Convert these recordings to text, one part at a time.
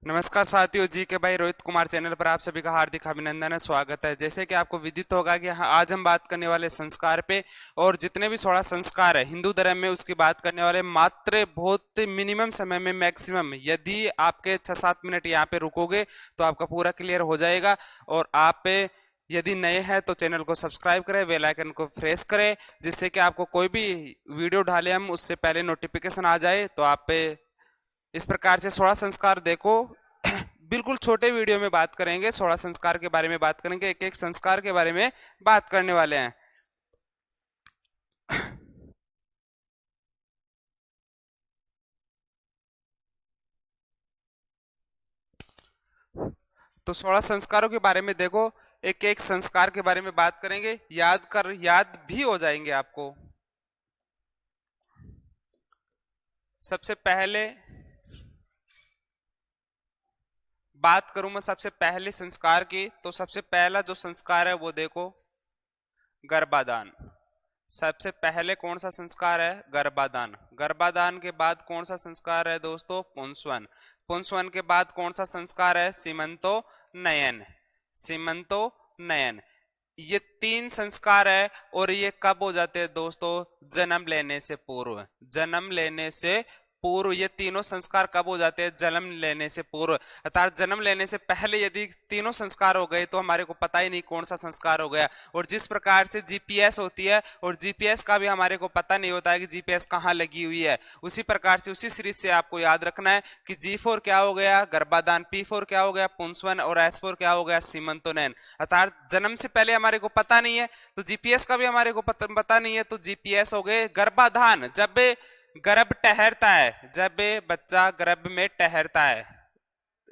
नमस्कार साथियों, जी के भाई रोहित कुमार चैनल पर आप सभी का हार्दिक अभिनंदन है, स्वागत है। जैसे कि आपको विदित होगा कि आज हम बात करने वाले संस्कार पे, और जितने भी 16 संस्कार है हिंदू धर्म में उसकी बात करने वाले, मात्र बहुत मिनिमम समय में, मैक्सिमम यदि आपके 6-7 मिनट यहाँ पे रुकोगे तो आपका पूरा क्लियर हो जाएगा। और आप यदि नए हैं तो चैनल को सब्सक्राइब करें, बेल आइकन को प्रेस करें, जिससे कि आपको कोई भी वीडियो डाले हम उससे पहले नोटिफिकेशन आ जाए। तो आप इस प्रकार से 16 संस्कार देखो। बिल्कुल छोटे वीडियो में बात करेंगे, 16 संस्कार के बारे में बात करेंगे, एक एक संस्कार के बारे में बात करने वाले हैं। तो 16 संस्कारों के बारे में देखो, एक एक संस्कार के बारे में बात करेंगे, याद भी हो जाएंगे आपको। सबसे पहले बात करूं मैं सबसे पहले संस्कार की, तो सबसे पहला जो संस्कार है वो देखो, गर्भाधान। सबसे पहले कौन सा संस्कार है? गर्भाधान। गर्भाधान के बाद कौन सा संस्कार है दोस्तों? पुंसवन। पुंसवन के बाद कौन सा संस्कार है? सीमंतो नयन। सीमंतो नयन। ये 3 संस्कार है, और ये कब हो जाते हैं दोस्तों? जन्म लेने से पूर्व। जन्म लेने से पूर्व ये तीनों संस्कार कब हो जाते हैं? जन्म लेने से पूर्व। अर्थात जन्म लेने से पहले यदि तीनों संस्कार हो गए तो हमारे को पता ही नहीं कौन सा संस्कार हो गया। और जिस प्रकार से जीपीएस होती है, और जीपीएस का भी हमारे को पता नहीं होता है कि जीपीएस कहाँ लगी हुई है, उसी प्रकार से उसी सीरीज से आपको याद रखना है कि जी4 क्या हो गया? गर्भाधान। पी4 क्या हो गया? पुंसवन। और एस4 क्या हो गया? सीमंतोनयन। अर्थात जन्म से पहले हमारे को पता नहीं है, तो जीपीएस का भी हमारे को पता नहीं है, तो जीपीएस हो गए। गर्भाधान जब गर्भ ठहरता है, जब बच्चा गर्भ में ठहरता है,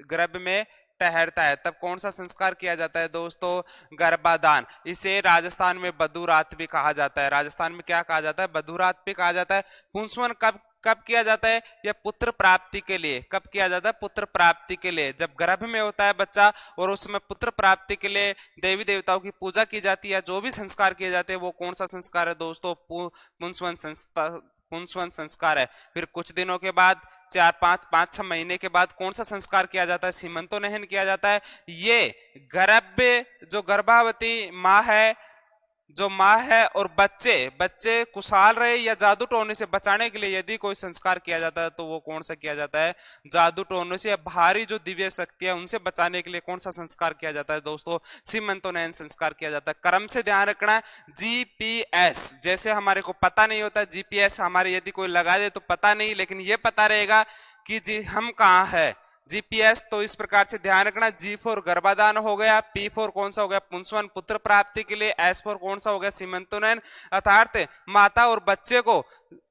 गर्भ में ठहरता है, तब कौन सा संस्कार किया जाता है दोस्तों? गर्भाधान। इसे राजस्थान में बधुरात भी कहा जाता है। राजस्थान में क्या कहा जाता है? बधुरात भी कहा जाता है। पुंसवन कब कब किया जाता है? यह पुत्र प्राप्ति के लिए। कब किया जाता है? पुत्र प्राप्ति के लिए, जब गर्भ में होता है बच्चा, और उसमें पुत्र प्राप्ति के लिए देवी देवताओं की पूजा की जाती है। जो भी संस्कार किए जाते हैं वो कौन सा संस्कार है दोस्तों? पुंसवन संस्कार। पुंसवन संस्कार है। फिर कुछ दिनों के बाद, 4-5-6 महीने के बाद कौन सा संस्कार किया जाता है? सीमंतोनयन किया जाता है। ये गर्भ, जो गर्भवती माँ है और बच्चे बच्चे कुशाल रहे या जादू टोने से बचाने के लिए यदि कोई संस्कार किया जाता है तो वो कौन सा किया जाता है? जादू टोने से या भारी जो दिव्य शक्ति है उनसे बचाने के लिए कौन सा संस्कार किया जाता है दोस्तों? सीमंतोनयन संस्कार किया जाता है। क्रम से ध्यान रखना है। जीपीएस जैसे हमारे को पता नहीं होता, जीपीएस हमारे यदि कोई लगा दे तो पता नहीं, लेकिन ये पता रहेगा कि जी हम कहाँ है। जीपीएस तो इस प्रकार से ध्यान रखना। जी4 गर्भाधान हो गया। पी4 कौन सा हो गया? पुंसवन, पुत्र प्राप्ति के लिए। एस4 कौन सा हो गया? सीमंतोनयन। अर्थात माता और बच्चे को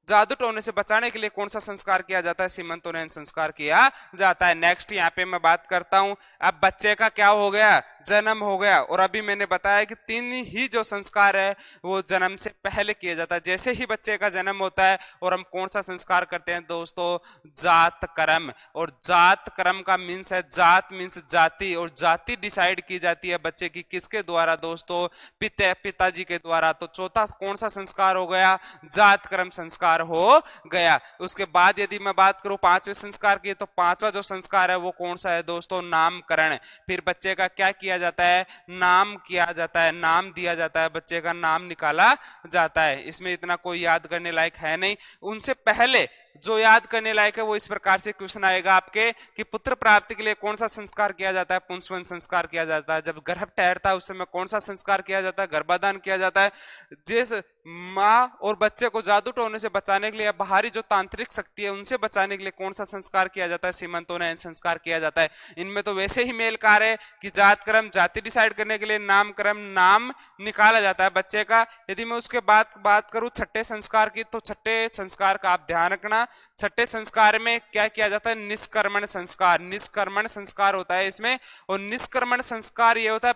जादू टोने से बचाने के लिए कौन सा संस्कार किया जाता है? सीमंतोनयन संस्कार किया जाता है। नेक्स्ट यहाँ पे मैं बात करता हूं, अब बच्चे का क्या हो गया? जन्म हो गया। और अभी मैंने बताया कि 3 ही जो संस्कार है वो जन्म से पहले किया जाता है। जैसे ही बच्चे का जन्म होता है, और हम कौन सा संस्कार करते हैं दोस्तों? जात कर्म। और जात कर्म का मीन्स है, जात मीन्स जाति, और जाति डिसाइड की जाती है बच्चे की किसके द्वारा दोस्तों? पिताजी के द्वारा। तो चौथा कौन सा संस्कार हो गया? जात कर्म संस्कार हो गया। उसके बाद यदि मैं बात करूं 5वें संस्कार की, तो 5वां जो संस्कार है वो कौन सा है दोस्तों? नामकरण। फिर बच्चे का क्या किया जाता है? नाम किया जाता है, नाम दिया जाता है, बच्चे का नाम निकाला जाता है। इसमें इतना कोई याद करने लायक है नहीं। उनसे पहले जो याद करने लायक है वो इस प्रकार से क्वेश्चन आएगा आपके कि पुत्र प्राप्ति के लिए कौन सा संस्कार किया जाता है? पुंसवन संस्कार किया जाता है। जब गर्भ ठहरता है उस समय कौन सा संस्कार किया जाता है? गर्भाधान किया जाता है। जिस माँ और बच्चे को जादू टोने से बचाने के लिए, बाहरी जो तांत्रिक शक्ति है उनसे बचाने के लिए कौन सा संस्कार किया जाता है? सीमंतोनयन संस्कार किया जाता है। इनमें तो वैसे ही मेल कार्य है कि जात कर्म, जाति डिसाइड करने के लिए नामकरण, नाम निकाला जाता है बच्चे का। यदि मैं उसके बाद बात करूं छठे संस्कार की, तो छठे संस्कार का आप ध्यान रखना। छठे संस्कार में क्या किया जाता है? निष्कर्मण संस्कार। निष्कर्मण संस्कार होता है इसमें। और निष्कर्मण संस्कार ये होता है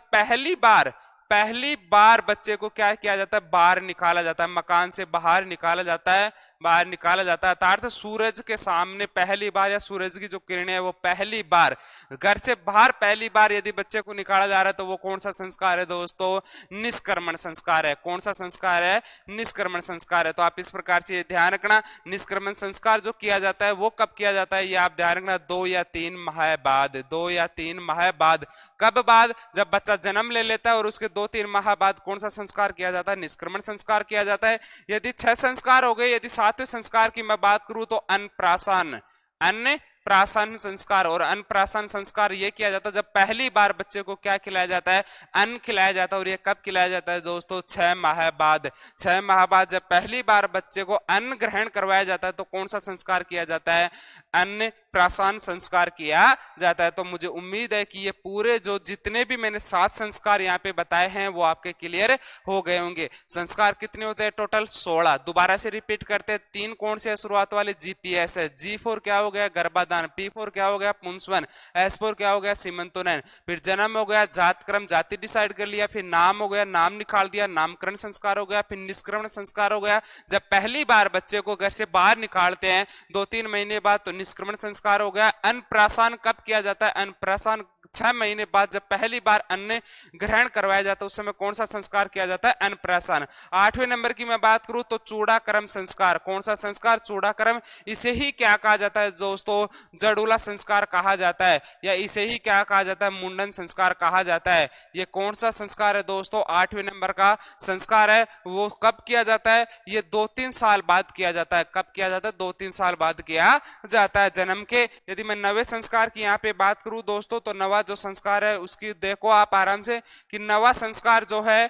पहली बार बच्चे को क्या किया जाता है? बाहर निकाला जाता है, मकान से बाहर निकाला जाता है। बाहर निकाला जाता है। अर्थात सूरज के सामने पहली बार या सूरज की जो किरणें है वो पहली बार घर से बाहर पहली बार यदि बच्चे को निकाला जा रहा है तो वो कौन सा संस्कार है दोस्तों? निष्क्रमण संस्कार है। कौन सा संस्कार है? निष्क्रमण संस्कार है। तो आप इस प्रकार से ध्यान रखना, निष्क्रमण संस्कार जो किया जाता है वो कब किया जाता है ये आप ध्यान रखना, 2 या 3 माह बाद। 2 या 3 माह बाद। कब बाद? जब बच्चा जन्म ले लेता है और उसके 2-3 माह बाद कौन सा संस्कार किया जाता है? निष्क्रमण संस्कार किया जाता है। यदि 6 संस्कार हो गए, यदि 7वें संस्कार की मैं बात करूं तो अन्नप्राशन, अन्नप्राशन संस्कार। और अन्नप्राशन संस्कार ये किया जाता है जब पहली बार बच्चे को क्या खिलाया जाता है? अन्न खिलाया जाता है। और ये कब खिलाया जाता है दोस्तों? 6 माह बाद। 6 माह बाद जब पहली बार बच्चे को अन्न ग्रहण करवाया जाता है तो कौन सा संस्कार किया जाता है? अन्नप्राशन संस्कार किया जाता है। तो मुझे उम्मीद है कि ये पूरे जो जितने भी मैंने 7 संस्कार यहाँ पे बताए हैं वो आपके क्लियर हो गए होंगे। संस्कार कितने होते हैं? टोटल 16। दोबारा से रिपीट करते हैं। 3 कौन से शुरुआत वाले? जीपीएस है। जी4 क्या हो गया? गर्भाधान। पी4 क्या हो गया? पुंसवन। एस4 क्या हो गया? सीमंतोनयन। फिर जन्म हो गया, जात क्रम जाति डिसाइड कर लिया, फिर नाम हो गया, नाम निकाल दिया, नामकरण संस्कार हो गया, फिर निष्क्रमण संस्कार हो गया। जब पहली बार बच्चे को घर से बाहर निकालते हैं 2-3 महीने बाद तो निष्क्रमण संस्कार हो गया। अन्नप्राशन कब किया जाता है? अन्नप्राशन 6 महीने बाद जब पहली बार अन्न ग्रहण करवाया जाता है उस समय कौन सा संस्कार किया जाता है? अन्नप्राशन। 8वें नंबर की मैं बात करूं तो चूड़ाक्रम संस्कार। कौन सा संस्कार? चूड़ाक्रम। इसे ही क्या कहा जाता है दोस्तों? जड़ूला संस्कार कहा जाता है, या इसे ही क्या कहा जाता है? मुंडन संस्कार कहा जाता है। ये कौन सा संस्कार है दोस्तों? 8वें नंबर का संस्कार है। वो कब किया जाता है? ये 2-3 साल बाद किया जाता है। कब किया जाता है? 2-3 साल बाद किया जाता है जन्म के। यदि मैं 9वें संस्कार की यहाँ पे बात करूं दोस्तों तो नवा जो संस्कार है उसकी देखो आप आराम से कि नवा संस्कार जो है,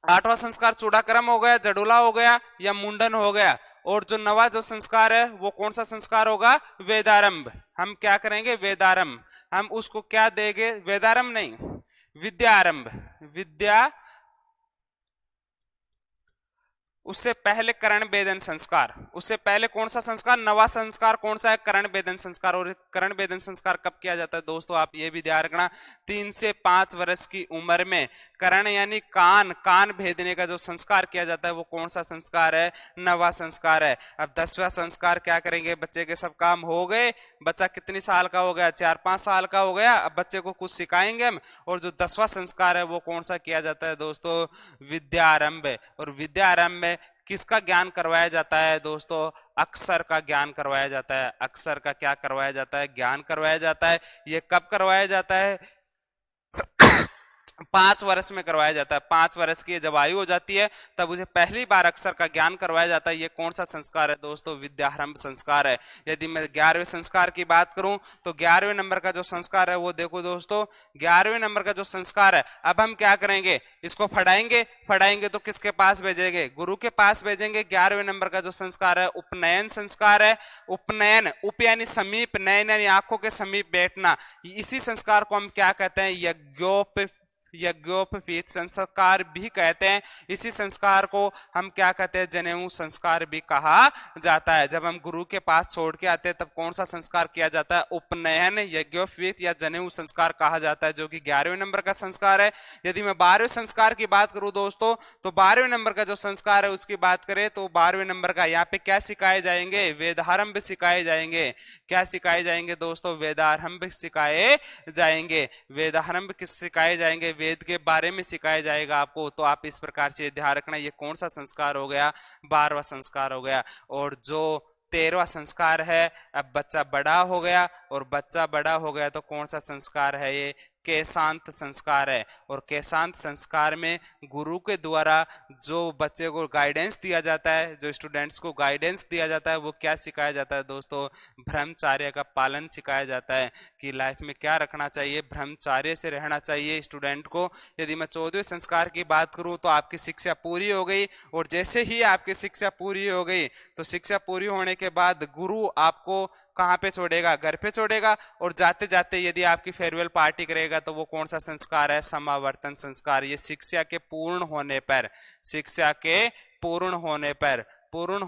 8वां संस्कार चूड़ाक्रम हो गया, जडोला हो गया या मुंडन हो गया। और जो नवा जो संस्कार है वो कौन सा संस्कार होगा? वेदारंभ। हम क्या करेंगे? वेदारंभ। हम उसको क्या देंगे? वेदारंभ नहीं, विद्यारंभ। विद्या, उससे पहले करण भेदन संस्कार। उससे पहले कौन सा संस्कार? नवा संस्कार कौन सा है? करण भेदन संस्कार। और करण भेदन संस्कार कब किया जाता है दोस्तों? आप ये भी ध्यान रखना, 3 से 5 वर्ष की उम्र में करण यानी कान भेदने का जो संस्कार किया जाता है वो कौन सा संस्कार है? नवा संस्कार है। अब 10वां संस्कार क्या करेंगे? बच्चे के सब काम हो गए, बच्चा कितनी साल का हो गया? 4-5 साल का हो गया। अब बच्चे को कुछ सिखाएंगे हम। और जो 10वां संस्कार है वो कौन सा किया जाता है दोस्तों? विद्यारंभ। और विद्यारंभ में किसका ज्ञान करवाया जाता है दोस्तों? अक्षर का ज्ञान करवाया जाता है। अक्षर का क्या करवाया जाता है? ज्ञान करवाया जाता है। ये कब करवाया जाता है? 5 वर्ष में करवाया जाता है। 5 वर्ष की जब आयु हो जाती है तब उसे पहली बार अक्षर का ज्ञान करवाया जाता है। ये कौन सा संस्कार है दोस्तों? विद्यारंभ संस्कार है। यदि मैं 11वें संस्कार की बात करूं तो 11वें नंबर का जो संस्कार है वो देखो दोस्तों, 11वें नंबर का जो संस्कार है, अब हम क्या करेंगे? इसको पढ़ाएंगे तो किसके पास भेजेंगे? गुरु के पास भेजेंगे। 11वें नंबर का जो संस्कार है उपनयन संस्कार है। उपनयन, उप यानी समीप, नयन यानी आंखों के समीप बैठना। इसी संस्कार को हम क्या कहते हैं? यज्ञोपवीत संस्कार भी कहते हैं। इसी संस्कार को हम क्या कहते हैं? जनेऊ संस्कार भी कहा जाता है। जब हम गुरु के पास छोड़ के आते हैं तब कौन सा संस्कार किया जाता है? उपनयन, यज्ञोपवीत या जनेऊ संस्कार कहा जाता है, जो कि 11वें नंबर का संस्कार है। यदि मैं 12वें संस्कार की बात करूं दोस्तों तो 12वें नंबर का जो संस्कार है उसकी बात करें तो 12वें नंबर का यहाँ पे क्या सिखाए जाएंगे? वेदारंभ सिखाए जाएंगे। क्या सिखाए जाएंगे दोस्तों? वेदारंभ सिखाए जाएंगे। वेदारंभ किस सिखाए जाएंगे? वेद के बारे में सिखाया जाएगा आपको। तो आप इस प्रकार से ध्यान रखना, ये कौन सा संस्कार हो गया? 12वां संस्कार हो गया। और जो 13वां संस्कार है, अब बच्चा बड़ा हो गया, और बच्चा बड़ा हो गया तो कौन सा संस्कार है? ये केशांत संस्कार है। और केशांत संस्कार में गुरु के द्वारा जो बच्चे को गाइडेंस दिया जाता है, जो स्टूडेंट्स को गाइडेंस दिया जाता है, वो क्या सिखाया जाता है दोस्तों? ब्रह्मचर्य का पालन सिखाया जाता है कि लाइफ में क्या रखना चाहिए, ब्रह्मचर्य से रहना चाहिए स्टूडेंट को। यदि मैं 14वें संस्कार की बात करूं तो आपकी शिक्षा पूरी हो गई। और जैसे ही आपकी शिक्षा पूरी हो गई तो शिक्षा पूरी होने के बाद गुरु आपको कहां पे छोड़ेगा? घर पे छोड़ेगा। और जाते जाते यदि आपकी फेयरवेल पार्टी करेगा तो वो कौन सा संस्कार है? समावर्तन संस्कार। ये शिक्षा के पूर्ण होने पर, शिक्षा के पूर्ण होने पर पूर्ण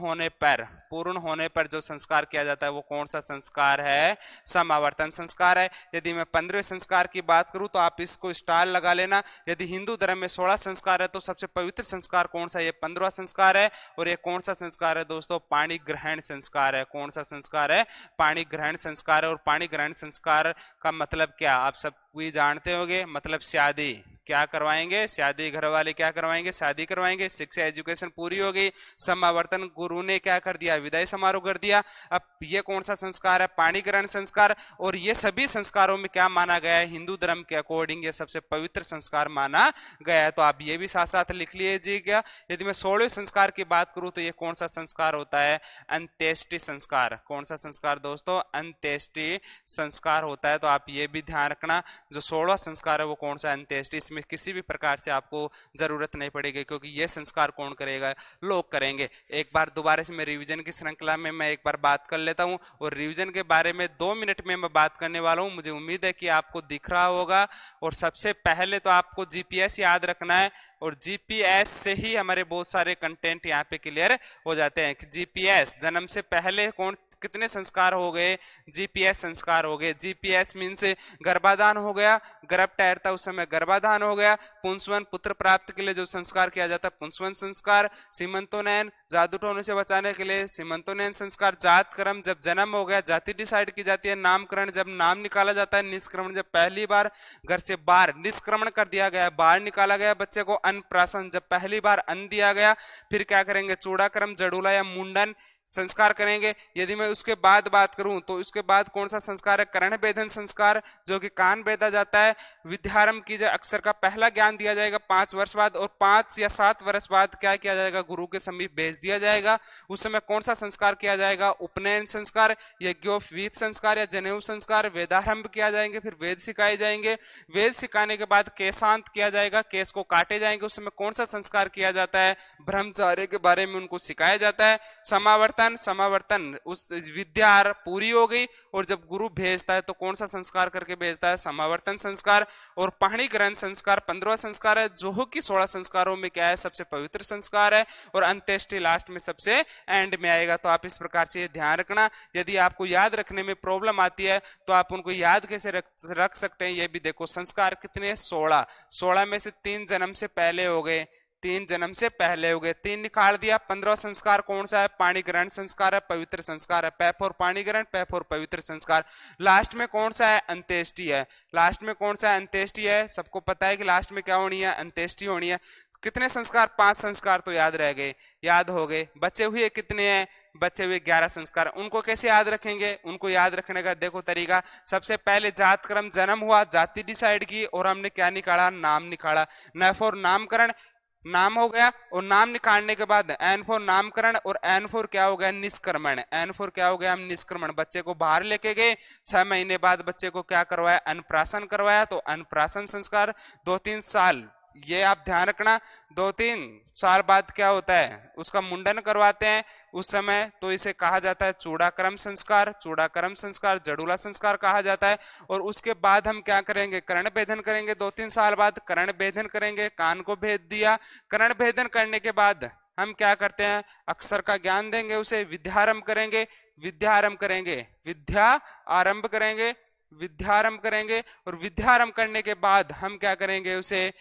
होने पर जो संस्कार किया जाता है वो कौन सा संस्कार है? समावर्तन संस्कार है। यदि मैं 15वें संस्कार की बात करूं तो आप इसको स्टार लगा लेना। यदि हिंदू धर्म में 16 संस्कार है तो सबसे पवित्र संस्कार कौन सा? ये 15वां संस्कार है। और ये कौन सा संस्कार है दोस्तों? पाणी ग्रहण संस्कार है। कौन सा संस्कार है? पाणी ग्रहण संस्कार है। और पाणी ग्रहण संस्कार का मतलब क्या आप सब भी जानते होंगे, मतलब शादी। क्या करवाएंगे? शादी। घर वाले क्या करवाएंगे? शादी करवाएंगे। शिक्षा एजुकेशन पूरी हो गई। समावर्तन गुरु ने क्या कर दिया? विदाई समारोह कर दिया। अब ये कौन सा संस्कार है? पाणी ग्रहण संस्कार। और ये सभी संस्कारों में क्या माना गया है? हिंदू धर्म के अकॉर्डिंग ये सबसे पवित्र संस्कार माना गया है। तो आप ये भी साथ साथ लिख लीजिएगा। यदि मैं 16वें संस्कार की बात करूं तो ये कौन सा संस्कार होता है? अंत्येष्टि संस्कार। कौन सा संस्कार दोस्तों? अंत्येष्टि संस्कार होता है। तो आप ये भी ध्यान रखना, जो 16वां संस्कार है वो कौन सा? अंत्येष्टि। इसमें किसी भी प्रकार से आपको जरूरत नहीं पड़ेगी, क्योंकि ये संस्कार कौन करेगा? लोग करेंगे। एक बार दोबारा से मैं रिवीजन की श्रृंखला में मैं एक बार बात कर लेता हूं, और रिवीजन के बारे में 2 मिनट में मैं बात करने वाला हूं। मुझे उम्मीद है कि आपको दिख रहा होगा। और सबसे पहले तो आपको जीपीएस याद रखना है, और जीपीएस से ही हमारे बहुत सारे कंटेंट यहाँ पे क्लियर हो जाते हैं। कि जीपीएस जन्म से पहले कौन कितने संस्कार हो गए? जीपीएस संस्कार हो गए। जीपीएस मीन से गर्भाधान हो गया, गर्भ टहरता उस समय गर्भाधान हो गया। पुंसवन पुत्र प्राप्त के लिए जो संस्कार किया जाता है पुंसवन संस्कार। सीमंतोनयन जादू टोने से बचाने के लिए सीमंतोनयन संस्कार। जात कर्म जब जन्म हो गया जाति डिसाइड की जाती है। नामकरण जब नाम निकाला जाता है। निष्क्रमण जब पहली बार घर से बाहर निष्क्रमण कर दिया गया, बाहर निकाला गया बच्चे को। अन्नप्राशन जब पहली बार अन्न दिया गया। फिर क्या करेंगे? चूड़ाक्रम जड़ूला या मुंडन संस्कार करेंगे। यदि मैं उसके बाद बात करूं तो उसके बाद कौन सा संस्कार है? कर्ण भेदन संस्कार, जो कि कान भेदा जाता है। विद्यारंभ की अक्षर का पहला ज्ञान दिया जाएगा 5 वर्ष बाद, और 5 या 7 वर्ष बाद क्या किया जाएगा? गुरु के समीप भेज दिया जाएगा। उस समय कौन सा संस्कार किया जाएगा? उपनयन संस्कार, यज्ञोपवीत संस्कार या जनेऊ संस्कार। वेदारंभ किया जाएंगे, फिर वेद सिखाए जाएंगे। वेद सिखाने के बाद केशांत किया जाएगा, केस को काटे जाएंगे। उस समय कौन सा संस्कार किया जाता है? ब्रह्मचार्य के बारे में उनको सिखाया जाता है। समावर्तन उस विद्या पूरी हो गई, और जब गुरु भेजता है तो कौन सा संस्कार करके भेजता है? समावर्तन संस्कार। और पाणी ग्रहण संस्कार 15वां संस्कार है, जो कि 16 संस्कारों में क्या है? सबसे पवित्र संस्कार है। और अंत्येष्टि लास्ट में सबसे एंड में आएगा। तो आप इस प्रकार से ध्यान रखना। यदि आपको याद रखने में प्रॉब्लम आती है तो आप उनको याद कैसे रख सकते हैं ये भी देखो। संस्कार कितने? 16 में से 3 जन्म से पहले हो गए, 3 जन्म से पहले हो गए, 3 निकाल दिया। 15वां संस्कार कौन सा है? पाणी ग्रहण संस्कार है, पवित्र संस्कार है। पै फॉर पाणी ग्रहण, पै फॉर पवित्र संस्कार। लास्ट में कौन सा है? अंत्येष्टि है। लास्ट में कौन सा है? अंत्येष्टि है। सबको पता है कि लास्ट में क्या होनी है? अंत्येष्टि होनी है। कितने संस्कार? 5 संस्कार तो याद रह गए, याद हो गए। बचे हुए कितने हैं? बचे हुए 11 संस्कार। उनको कैसे याद रखेंगे? उनको याद रखने का देखो तरीका। सबसे पहले जात क्रम, जन्म हुआ, जाति डिसाइड की, और हमने क्या निकाला? नाम निकाला। न फॉर नामकरण, नाम हो गया, और नाम निकालने के बाद एन फॉर नामकरण, और एन फॉर क्या हो गया? निष्क्रमण। एन फॉर क्या हो गया? हम निष्क्रमण। बच्चे को बाहर लेके गए। 6 महीने बाद बच्चे को क्या करवाया? अन्नप्राशन करवाया। तो अन्नप्राशन संस्कार 2-3 साल, ये आप ध्यान रखना। 2-3 साल बाद क्या होता है? उसका मुंडन करवाते हैं उस समय, तो इसे कहा जाता है चूड़ाक्रम संस्कार। चूड़ाक्रम संस्कार, जड़ूला संस्कार कहा जाता है। और उसके बाद हम क्या करेंगे? कर्ण भेदन करेंगे। 2-3 साल बाद कर्ण भेदन करेंगे, कान को भेद दिया। कर्ण भेदन करने के बाद हम क्या करते हैं? अक्षर का ज्ञान देंगे उसे, विद्यारंभ करेंगे। विद्यारंभ करेंगे, विद्या आरंभ करेंगे, विद्यारंभ करेंगे। और विद्यारंभ करने के बाद हम क्या करेंगे? उसे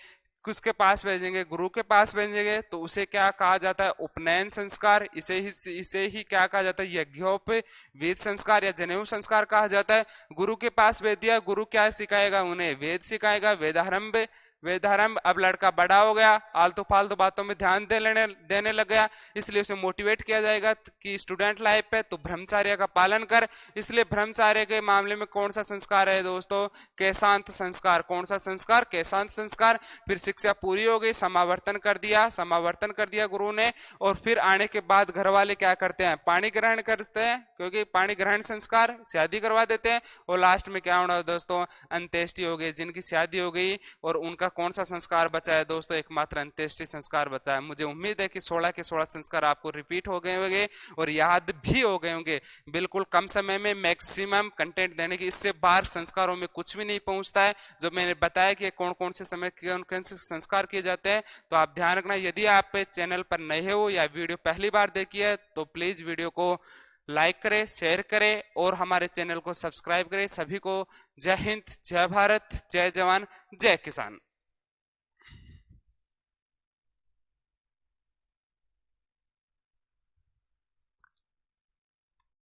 किसके पास भेजेंगे? गुरु के पास भेजेंगे। तो उसे क्या कहा जाता है? उपनयन संस्कार। इसे ही क्या कहा जाता है? यज्ञोपवीत संस्कार या जनेऊ संस्कार कहा जाता है। गुरु के पास भेज दिया, गुरु क्या सिखाएगा? उन्हें वेद सिखाएगा, वेदारंभ। वेदारंभ। अब लड़का बड़ा हो गया, आलतू फालतू बातों में ध्यान देने लग गया, इसलिए उसे मोटिवेट किया जाएगा कि स्टूडेंट लाइफ पे तो ब्रह्मचर्य का पालन कर। इसलिए ब्रह्मचर्य के मामले में कौन सा संस्कार है दोस्तों? केशांत संस्कार। कौन सा संस्कार? केशांत संस्कार। फिर शिक्षा पूरी हो गई, समावर्तन कर दिया, समावर्तन कर दिया गुरु ने। और फिर आने के बाद घर वाले क्या करते हैं? पाणी ग्रहण करते हैं, क्योंकि पाणी ग्रहण संस्कार, शादी करवा देते हैं। और लास्ट में क्या होना दोस्तों? अंत्येष्टि हो गई। जिनकी शादी हो गई और उनका कौन सा संस्कार बचा है दोस्तों? एकमात्र अंत्येष्टि संस्कार बचा है। मुझे उम्मीद है कि 16 के 16 संस्कार आपको रिपीट हो गए होंगे और याद भी हो गए होंगे। बिल्कुल कम समय में मैक्सिमम कंटेंट देने की, इससे बाहर संस्कारों में कुछ भी नहीं पहुंचता है। जो मैंने बताया कि कौन कौन से समय कौन कौन से संस्कार किए जाते हैं, तो आप ध्यान रखना। यदि आप चैनल पर नए हो या वीडियो पहली बार देखी है तो प्लीज वीडियो को लाइक करें, शेयर करें और हमारे चैनल को सब्सक्राइब करें। सभी को जय हिंद, जय भारत, जय जवान, जय किसान।